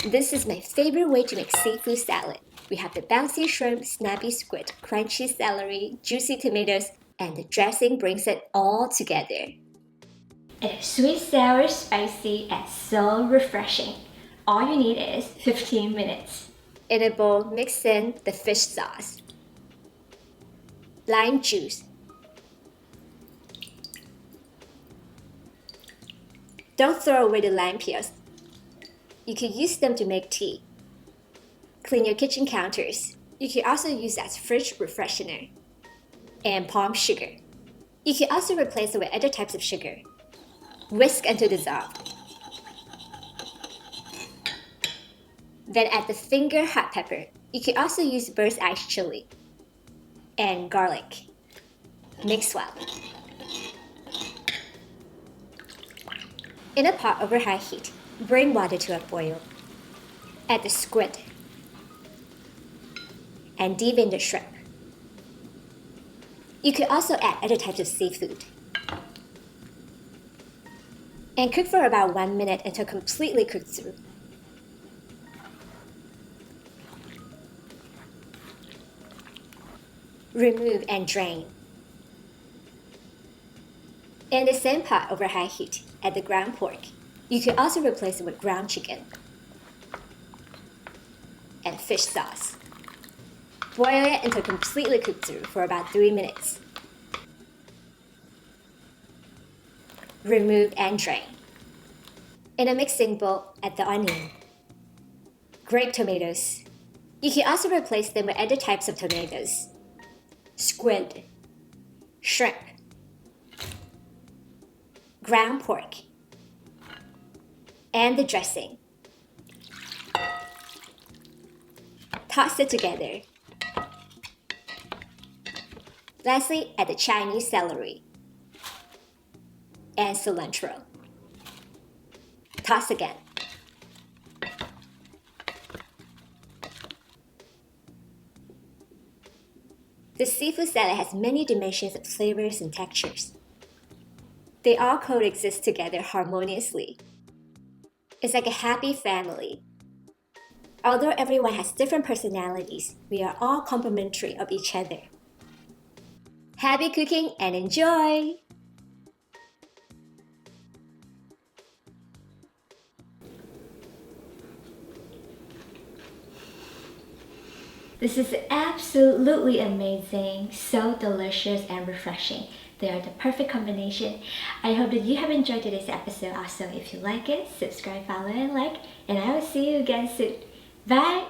This is my favorite way to make seafood salad. We have the bouncy shrimp, snappy squid, crunchy celery, juicy tomatoes, and the dressing brings it all together. It is sweet, sour, spicy, and so refreshing. All you need is 15 minutes. In a bowl, mix in the fish sauce, lime juice, don't throw away the lime peels. You can use them to make tea. Clean your kitchen counters. You can also use as fridge refreshener. And palm sugar. You can also replace it with other types of sugar. Whisk until dissolved. Then add the finger hot pepper. You can also use bird's eye chili. And garlic. Mix well. In a pot over high heat, bring water to a boil. Add the squid. And devein the shrimp. You could also add other types of seafood. And cook for about 1 minute until completely cooked through. Remove and drain. In the same pot over high heat, add the ground pork. You could also replace it with ground chicken. And fish sauce. Boil it until completely cooked through for about 3 minutes. Remove and drain. In a mixing bowl, add the onion, grape tomatoes. You can also replace them with other types of tomatoes. Squid, shrimp, ground pork, and the dressing. Toss it together. Lastly, add the Chinese celery and cilantro. Toss again. The seafood salad has many dimensions of flavors and textures. They all coexist together harmoniously. It's like a happy family. Although everyone has different personalities, we are all complementary of each other. Happy cooking and enjoy! This is absolutely amazing, so delicious and refreshing. They are the perfect combination. I hope that you have enjoyed today's episode. Also, if you like it, subscribe, follow, and like, and I will see you again soon. Bye!